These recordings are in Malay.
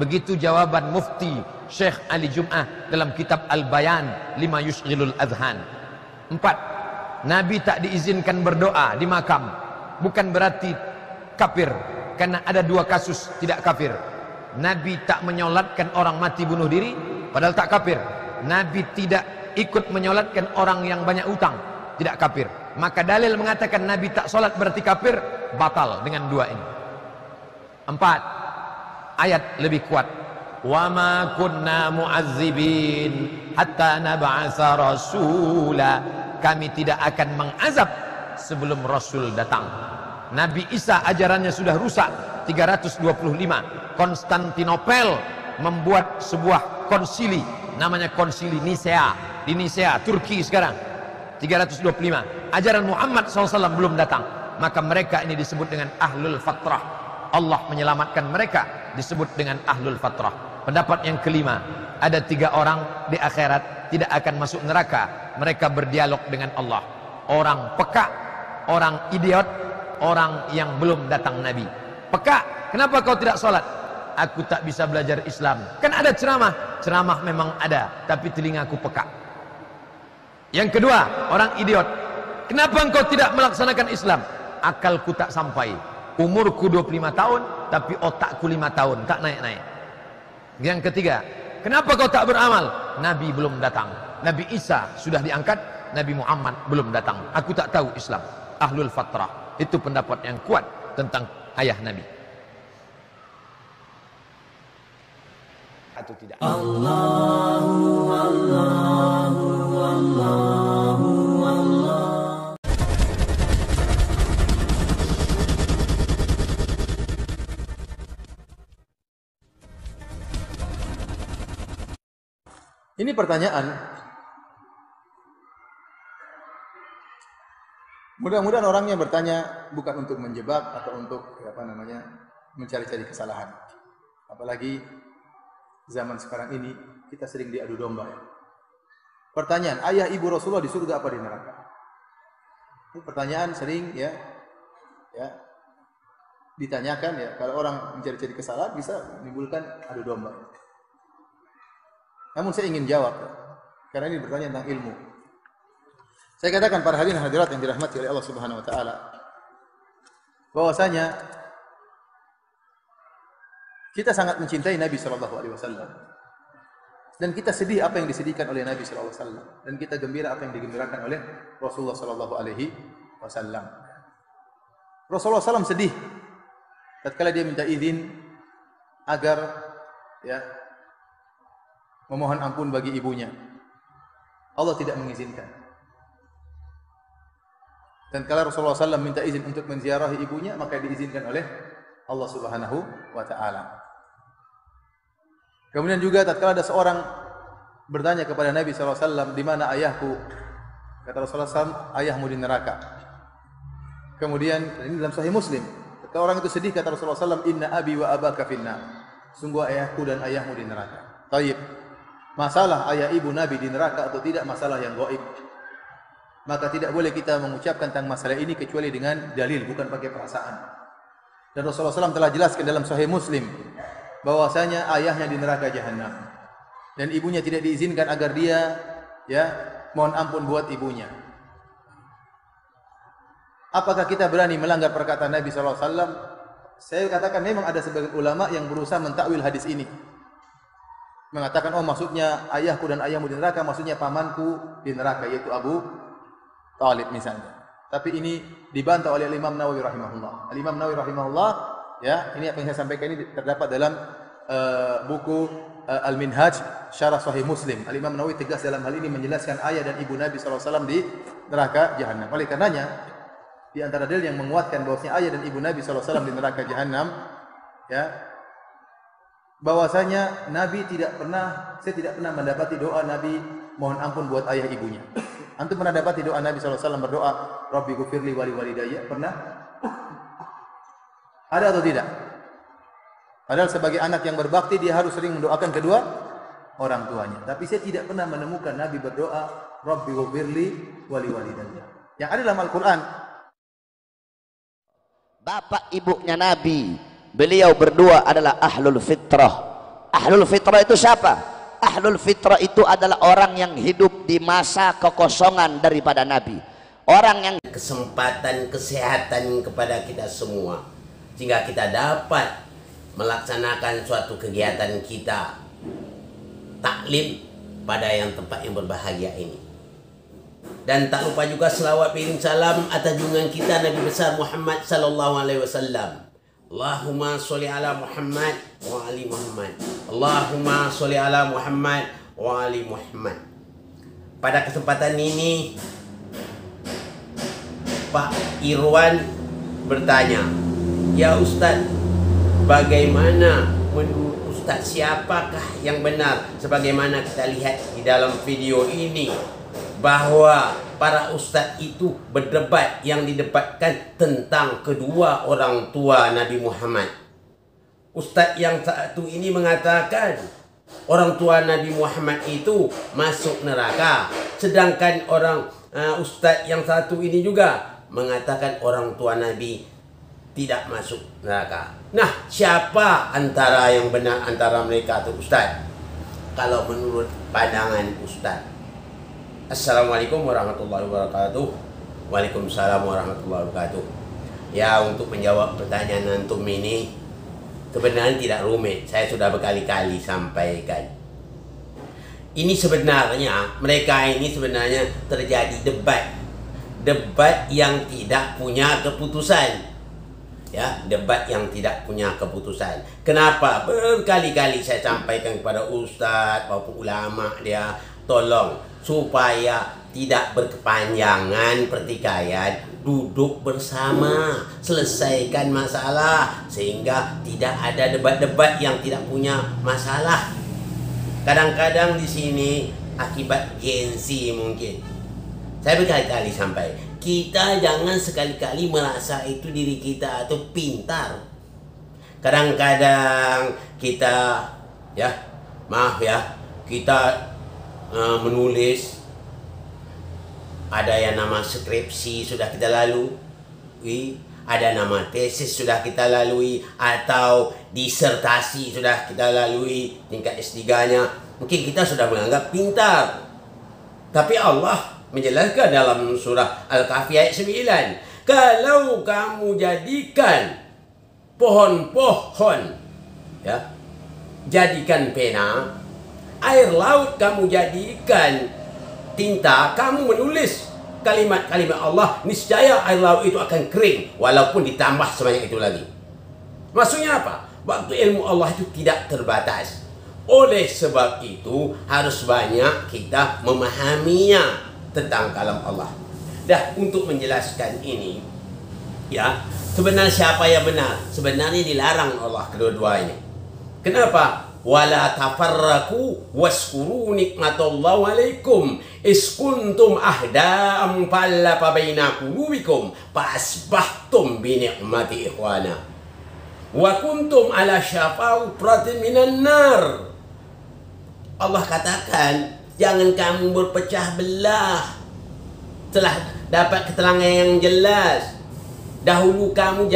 Begitu jawaban Mufti Syekh Ali Jum'ah dalam kitab Al-Bayan lima yushghilul adhan. 4. Nabi tak diizinkan berdoa di makam. Bukan berarti kafir, karena ada 2 kasus tidak kafir. Nabi tak menyolatkan orang mati bunuh diri, padahal tak kafir. Nabi tidak ikut menyolatkan orang yang banyak utang, tidak kafir. Maka dalil mengatakan Nabi tak solat berarti kafir, batal dengan 2 ini. 4. Ayat lebih kuat, wa ma kunna mu'azzibin hatta nab'atsa rasula, kami tidak akan mengazab sebelum Rasul datang. Nabi Isa ajarannya sudah rusak 325. Konstantinopel membuat sebuah konsili, namanya konsili Nisea, di Nisea, Turki sekarang, 325. Ajaran Muhammad SAW belum datang, maka mereka ini disebut dengan ahlul fatrah. Allah menyelamatkan mereka, disebut dengan ahlul fatrah. Pendapat yang kelima, ada 3 orang di akhirat tidak akan masuk neraka. Mereka berdialog dengan Allah. Orang peka, orang idiot, orang yang belum datang Nabi. Peka, kenapa kau tidak sholat? Aku tak bisa belajar Islam. Kan ada ceramah. Ceramah memang ada, tapi telingaku peka. Yang kedua, orang idiot. Kenapa engkau tidak melaksanakan Islam? Akalku tak sampai. Umurku 25 tahun, tapi otakku 5 tahun, tak naik-naik. Yang ketiga, kenapa kau tak beramal? Nabi belum datang. Nabi Isa sudah diangkat, Nabi Muhammad belum datang. Aku tak tahu Islam. Ahlul fatrah. Itu pendapat yang kuat tentang ayah Nabi. Atau tidak? Allahu Allahu Allahu Allah. Ini pertanyaan. Mudah-mudahan orangnya bertanya bukan untuk menjebak atau untuk mencari-cari kesalahan. Apalagi zaman sekarang ini kita sering diadu domba. Pertanyaan, ayah ibu Rasulullah di surga apa di neraka? Ini pertanyaan sering ditanyakan ya. Kalau orang mencari-cari kesalahan bisa menimbulkan adu domba. Namun saya ingin jawab, karena ini bertanya tentang ilmu. Saya katakan para hadirin hadirat yang dirahmati oleh Allah Subhanahu wa taala, bahwasanya kita sangat mencintai Nabi sallallahu alaihi wasallam. Dan kita sedih apa yang disedihkan oleh Nabi sallallahu alaihi wasallam, dan kita gembira apa yang digembirakan oleh Rasulullah sallallahu alaihi wasallam. Rasulullah SAW sedih tatkala dia minta izin agar memohon ampun bagi ibunya. Allah tidak mengizinkan. Dan kalau Rasulullah SAW minta izin untuk menziarahi ibunya, maka diizinkan oleh Allah Subhanahu wa taala. Kemudian juga tatkala ada seorang bertanya kepada Nabi SAW, di mana ayahku? Kata Rasulullah SAW, ayahmu di neraka. Kemudian ini dalam Sahih Muslim, ketika orang itu sedih, kata Rasulullah SAW, inna abi wa abaka finnar. Sungguh ayahku dan ayahmu di neraka. Taib. Masalah ayah ibu Nabi di neraka atau tidak masalah yang gaib. Maka tidak boleh kita mengucapkan tentang masalah ini kecuali dengan dalil, bukan pakai perasaan. Dan Rasulullah SAW telah jelaskan dalam Sahih Muslim bahwasanya ayahnya di neraka jahanam dan ibunya tidak diizinkan agar dia mohon ampun buat ibunya. Apakah kita berani melanggar perkataan Nabi SAW? Saya katakan memang ada sebagian ulama yang berusaha mentakwil hadis ini. Mengatakan, oh maksudnya ayahku dan ayahmu di neraka, maksudnya pamanku di neraka, yaitu Abu Talib misalnya. Tapi ini dibantah oleh Imam Nawawi rahimahullah. Imam Nawawi rahimahullah, ini apa yang saya sampaikan ini terdapat dalam buku Al-Minhaj Syarah Sahih Muslim. Imam Nawawi tegas dalam hal ini menjelaskan ayah dan ibu Nabi SAW di neraka jahanam. Oleh karenanya, di antara dalil yang menguatkan bahwasanya ayah dan ibu Nabi SAW di neraka jahanam, bahwasanya Nabi saya tidak pernah mendapati doa Nabi mohon ampun buat ayah ibunya. Antum pernah dapati doa Nabi SAW berdoa, Rabbi ghufirli wali walidayya? Pernah? Ada atau tidak? Padahal sebagai anak yang berbakti dia harus sering mendoakan kedua orang tuanya. Tapi saya tidak pernah menemukan Nabi berdoa, Rabbi ghufirli wali walidayya. Yang ada dalam Al-Quran, bapak ibunya Nabi Beliau berdua adalah ahlul fitrah. Ahlul fitrah itu siapa? Ahlul fitrah itu adalah orang yang hidup di masa kekosongan daripada Nabi. Orang yang kesempatan kesehatan kepada kita semua, sehingga kita dapat melaksanakan suatu kegiatan kita taklim pada yang tempat yang berbahagia ini. Dan tak lupa juga selawat piring salam atas junjungan kita Nabi besar Muhammad sallallahu alaihi wasallam. Allahumma sholli ala Muhammad wa ali Muhammad. Allahumma sholli ala Muhammad wa ali Muhammad. Pada kesempatan ini Pak Irwan bertanya, "Ya Ustaz, bagaimana menurut Ustaz siapakah yang benar?" Sebagaimana kita lihat di dalam video ini, bahwa para ustaz itu berdebat, yang didebatkan tentang kedua orang tua Nabi Muhammad. Ustaz yang satu ini mengatakan orang tua Nabi Muhammad itu masuk neraka, sedangkan ustaz yang satu ini juga mengatakan orang tua Nabi tidak masuk neraka. Nah, siapa antara yang benar antara mereka itu Ustaz? Kalau menurut pandangan Ustaz. Assalamualaikum warahmatullahi wabarakatuh. Waalaikumsalam warahmatullahi wabarakatuh. Ya, untuk menjawab pertanyaan antum ini sebenarnya tidak rumit. Saya sudah berkali-kali sampaikan. Ini sebenarnya, mereka ini sebenarnya terjadi debat. Debat yang tidak punya keputusan. Ya, debat yang tidak punya keputusan. Kenapa? Berkali-kali saya sampaikan kepada ustaz maupun ulama dia, tolong supaya tidak berkepanjangan pertikaian, duduk bersama, selesaikan masalah sehingga tidak ada debat-debat yang tidak punya masalah. Kadang-kadang di sini akibat gengsi mungkin. Saya berkali-kali sampai, kita jangan sekali-kali merasa itu diri kita itu pintar. Kadang-kadang kita, ya, maaf ya, kita menulis, ada yang nama skripsi sudah kita lalui, ada nama tesis sudah kita lalui, atau disertasi sudah kita lalui tingkat S3-nya. Mungkin kita sudah menganggap pintar. Tapi Allah menjelaskan dalam surah Al-Kahfi ayat 9, kalau kamu jadikan pohon-pohon, ya, jadikan pena, air laut kamu jadikan tinta, kamu menulis kalimat-kalimat Allah, niscaya air laut itu akan kering walaupun ditambah sebanyak itu lagi. Maksudnya apa? Waktu ilmu Allah itu tidak terbatas. Oleh sebab itu harus banyak kita memahaminya tentang kalam Allah. Dah, untuk menjelaskan ini, ya, sebenarnya siapa yang benar? Sebenarnya dilarang Allah kedua-duanya. Kenapa? Wala tafarraku waskuru nikmatallahi alaikum is kuntum ahda'am fallafa baina qulubikum fa asbahtum bi ni'mati ikhwana wa kuntum ala syafa hufratin minan nar. Allah katakan, jangan kamu berpecah belah telah dapat keterangan yang jelas. Dahulu kamu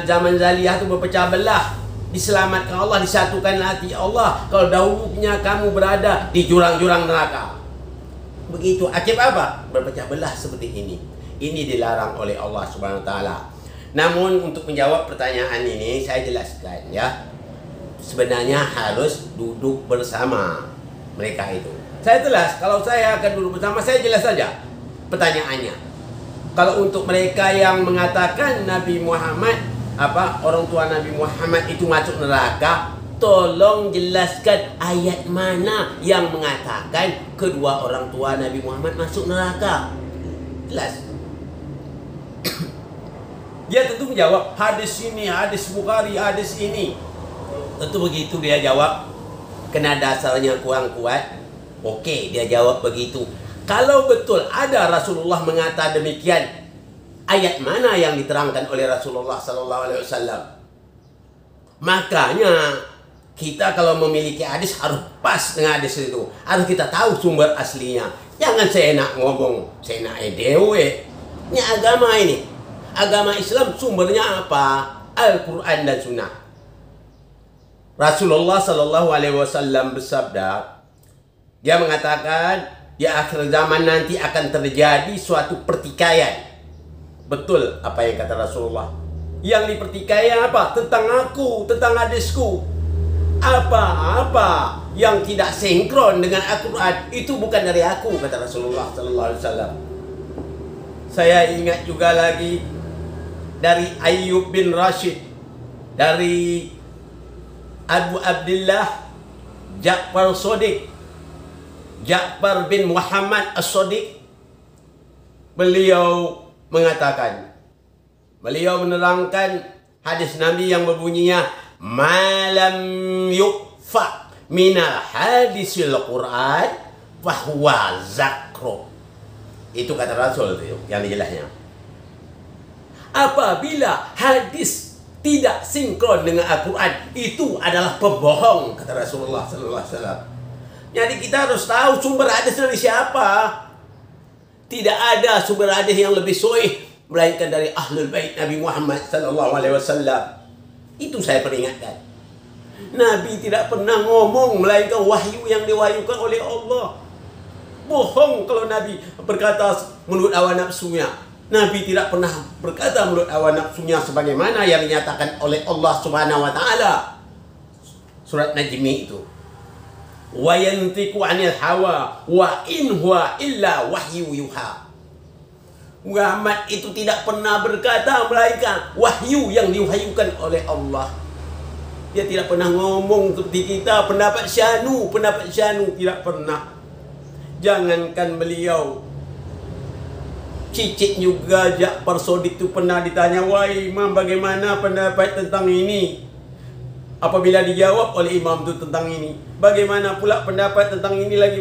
zaman Zaliyah itu berpecah belah, diselamatkan Allah, disatukan hati Allah. Kalau dahulunya kamu berada di jurang-jurang neraka. Begitu, akibat apa? Berpecah belah seperti ini. Ini dilarang oleh Allah Subhanahu wa taala. Namun untuk menjawab pertanyaan ini saya jelaskan, ya. Sebenarnya harus duduk bersama mereka itu. Saya jelas, kalau saya akan duduk bersama, saya jelas saja pertanyaannya. Kalau untuk mereka yang mengatakan Nabi Muhammad, orang tua Nabi Muhammad itu masuk neraka, tolong jelaskan ayat mana yang mengatakan kedua orang tua Nabi Muhammad masuk neraka. Jelas. Dia tentu menjawab, hadis ini, hadis Bukhari, hadis ini. Tentu begitu dia jawab. Kena dasarnya kurang kuat. Okey, dia jawab begitu. Kalau betul ada Rasulullah mengatakan demikian, ayat mana yang diterangkan oleh Rasulullah sallallahu alaihi wasallam? Makanya kita kalau memiliki hadis harus pas dengan hadis itu. Harus kita tahu sumber aslinya. Jangan seenak ngomong, seenak edewe. Ini agama ini. Agama Islam sumbernya apa? Al-Quran dan Sunnah. Rasulullah sallallahu alaihi wasallam bersabda, dia mengatakan di akhir zaman nanti akan terjadi suatu pertikaian. Betul apa yang kata Rasulullah. Yang dipertikaian apa? Tentang aku, tentang hadisku. Apa-apa yang tidak sinkron dengan Al-Quran itu bukan dari aku, kata Rasulullah sallallahu alaihi wasallam. Saya ingat juga lagi dari Ayyub bin Rashid, dari Abu Abdullah Ja'far Shadiq, Ja'far bin Muhammad As-Shadiq. Beliau mengatakan, beliau menerangkan hadis Nabi yang berbunyinya malam yufa minal hadisil Quran fahuwa zakro. Itu kata Rasul itu yang dijelasnya. Apabila hadis tidak sinkron dengan Al-Quran, itu adalah pembohong, kata Rasulullah sallallahu alaihi wasallam. Jadi kita harus tahu sumber hadis dari siapa. Tidak ada sumber hadis yang lebih sahih melainkan dari Ahlul Bait Nabi Muhammad sallallahu alaihi wasallam. Itu saya peringatkan. Nabi tidak pernah ngomong melainkan wahyu yang diwahyukan oleh Allah. Bohong kalau Nabi berkata menurut hawa nafsunya. Nabi tidak pernah berkata menurut hawa nafsunya sebagaimana yang dinyatakan oleh Allah Subhanahu wa taala. Surat Najmi itu. Wa yantiqu 'anil hawa wa in huwa illa wahyu yuha. Muhammad itu tidak pernah berkata melainkan wahyu yang diwahyukan oleh Allah. Dia tidak pernah ngomong seperti kita pendapat syanu tidak pernah. Jangankan beliau, cicit juga Ja'far Shadiq itu pernah ditanya, wahai Imam, bagaimana pendapat tentang ini? Apabila dijawab oleh Imam itu tentang ini, bagaimana pula pendapat tentang ini lagi?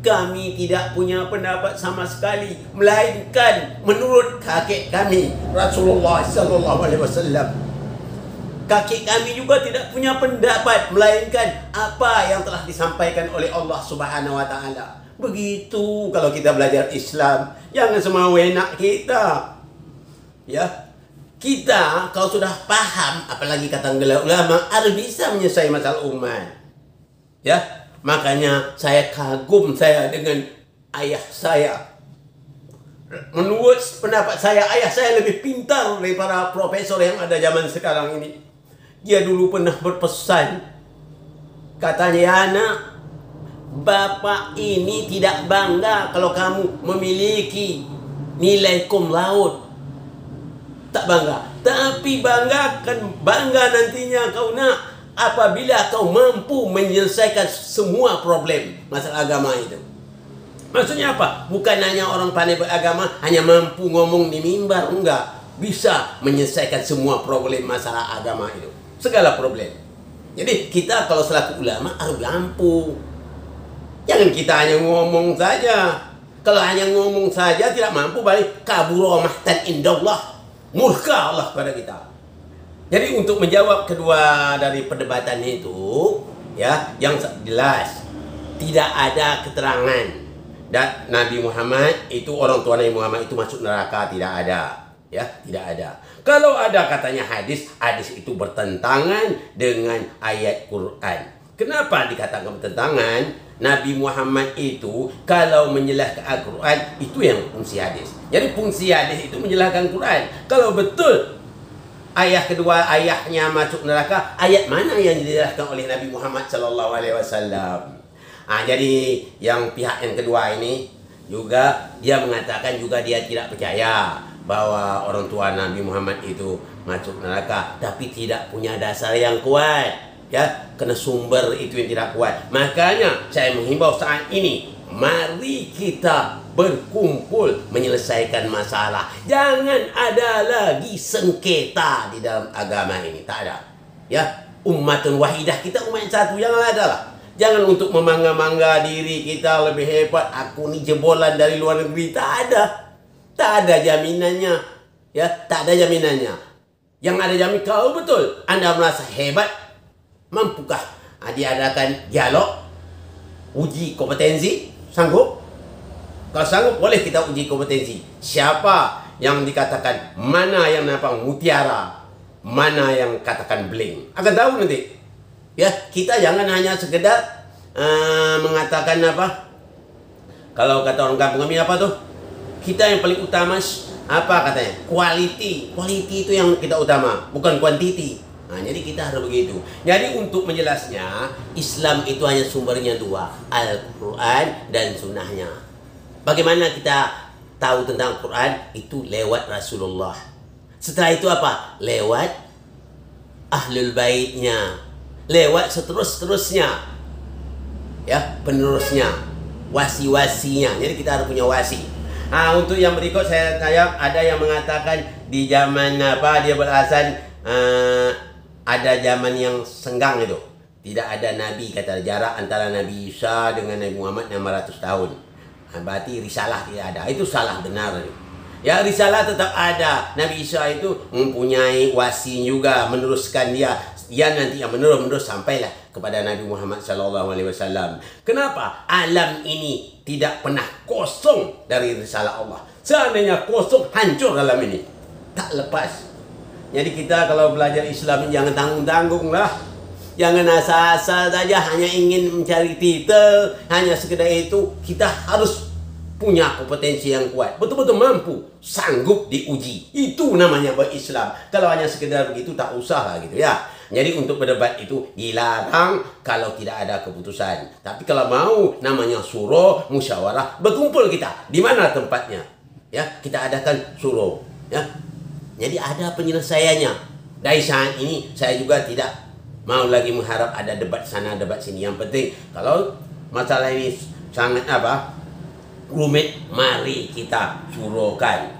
Kami tidak punya pendapat sama sekali, melainkan menurut kakek kami Rasulullah sallallahu alaihi wasallam. Kakek kami juga tidak punya pendapat, melainkan apa yang telah disampaikan oleh Allah Subhanahu wa taala. Begitu kalau kita belajar Islam, jangan semau-enak kita. Ya. Kita kalau sudah paham, apalagi kata ulama, harus bisa menyelesaikan masalah umat. Ya. Makanya saya kagum saya dengan ayah saya. Menurut pendapat saya, ayah saya lebih pintar daripada profesor yang ada zaman sekarang ini. Dia dulu pernah berpesan, katanya, ya anak, Bapak ini tidak bangga kalau kamu memiliki nilai cum laude. Tak bangga. Tapi bangga nantinya kau nak apabila kau mampu menyelesaikan semua problem masalah agama itu. Maksudnya apa? Bukan hanya orang pandai beragama hanya mampu ngomong di mimbar, enggak. Bisa menyelesaikan semua problem masalah agama itu. Segala problem. Jadi kita kalau selaku ulama harus mampu. Jangan kita hanya ngomong saja. Kalau hanya ngomong saja tidak mampu, balik kabura mahtan indallah. Murka Allah pada kita. Jadi untuk menjawab kedua dari perdebatan itu, ya, yang jelas tidak ada keterangan dan Nabi Muhammad itu, orang tua Nabi Muhammad itu masuk neraka, tidak ada. Ya, tidak ada. Kalau ada katanya hadis itu bertentangan dengan ayat Quran. Kenapa dikatakan bertentangan? Nabi Muhammad itu kalau menjelaskan Al-Quran itu yang fungsi hadis. Jadi fungsi hadis itu menjelaskan Quran. Kalau betul kedua ayahnya masuk neraka, ayat mana yang dijelaskan oleh Nabi Muhammad sallallahu alaihi wasallam? Jadi yang pihak yang kedua ini juga dia mengatakan juga dia tidak percaya bahwa orang tua Nabi Muhammad itu masuk neraka, tapi tidak punya dasar yang kuat. Ya, kena sumber itu yang tidak kuat. Makanya saya menghimbau saat ini, mari kita berkumpul menyelesaikan masalah. Jangan ada lagi sengketa di dalam agama ini, tak ada. Ya, ummatun wahidah, kita umat satu, jangan ada lah. Jangan untuk memangga-mangga diri kita lebih hebat, aku ni jebolan dari luar negeri, tak ada. Tak ada jaminannya. Ya, tak ada jaminannya. Yang ada jamin kalau betul Anda merasa hebat, mampukah diadakan dialog, uji kompetensi? Sanggup? Kalau sanggup, boleh kita uji kompetensi. Siapa yang dikatakan mana yang nampak mutiara, mana yang katakan beling, akan tahu nanti. Ya, kita jangan hanya sekedar mengatakan apa? Kalau kata orang kampung kami apa tuh? Kita yang paling utama apa katanya? Quality. Quality itu yang kita utama, bukan quantity. Nah, jadi kita harus begitu. Jadi untuk menjelasnya, Islam itu hanya sumbernya dua, Al-Quran dan sunnahnya. Bagaimana kita tahu tentang Quran? Itu lewat Rasulullah. Setelah itu apa? Lewat Ahlul Baitnya. Lewat seterusnya. Ya, penerusnya, wasi-wasinya. Jadi kita harus punya wasi. Nah, untuk yang berikut saya tanya, ada yang mengatakan di zaman apa dia beralasan ada zaman yang senggang itu. Tidak ada nabi, kata jarak antara Nabi Isa dengan Nabi Muhammad 600 tahun. Nah, berarti risalah tidak ada. Itu salah benar. Ya, risalah tetap ada. Nabi Isa itu mempunyai wasi juga, meneruskan dia. Dia nanti yang menerus sampailah kepada Nabi Muhammad SAW. Kenapa? Alam ini tidak pernah kosong dari risalah Allah. Seandainya kosong, hancur alam ini. Tak lepas. Jadi kita kalau belajar Islam jangan tanggung-tanggung lah. Jangan asal-asal saja hanya ingin mencari titel. Hanya sekedar itu, kita harus punya kompetensi yang kuat. Betul-betul mampu, sanggup diuji. Itu namanya berislam. Kalau hanya sekedar begitu, tak usah lah gitu ya. Jadi untuk berdebat itu dilarang kalau tidak ada keputusan. Tapi kalau mau namanya syuro, musyawarah, berkumpul kita. Di mana tempatnya? Ya, kita adakan syuro. Ya. Jadi ada penyelesaiannya. Dari saat ini saya juga tidak mau lagi mengharap ada debat sana, debat sini. Yang penting kalau masalah ini sangat rumit, mari kita syurokan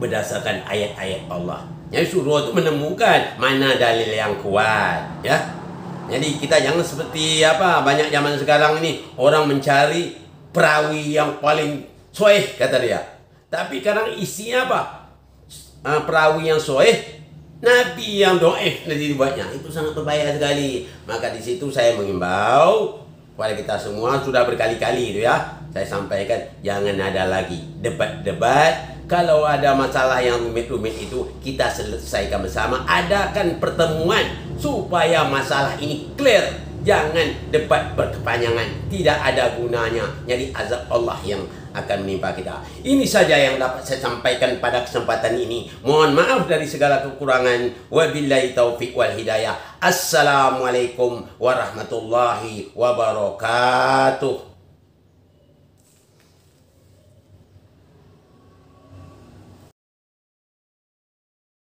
berdasarkan ayat-ayat Allah. Jadi suruh itu menemukan mana dalil yang kuat, ya. Jadi kita jangan seperti banyak zaman sekarang ini orang mencari perawi yang paling sahih kata dia. Tapi kadang isinya apa? Perawi yang sahih, nabi yang dhaif nanti dibuatnya. Itu sangat berbahaya sekali. Maka di situ saya mengimbau kepada kita semua, sudah berkali-kali itu ya. Saya sampaikan jangan ada lagi debat-debat. Kalau ada masalah yang rumit-rumit itu kita selesaikan bersama. Adakan pertemuan supaya masalah ini clear. Jangan debat berkepanjangan. Tidak ada gunanya. Jadi azab Allah yang akan menimpa kita. Ini saja yang dapat saya sampaikan pada kesempatan ini. Mohon maaf dari segala kekurangan. Wabillahi taufiq wal hidayah. Assalamualaikum warahmatullahi wabarakatuh.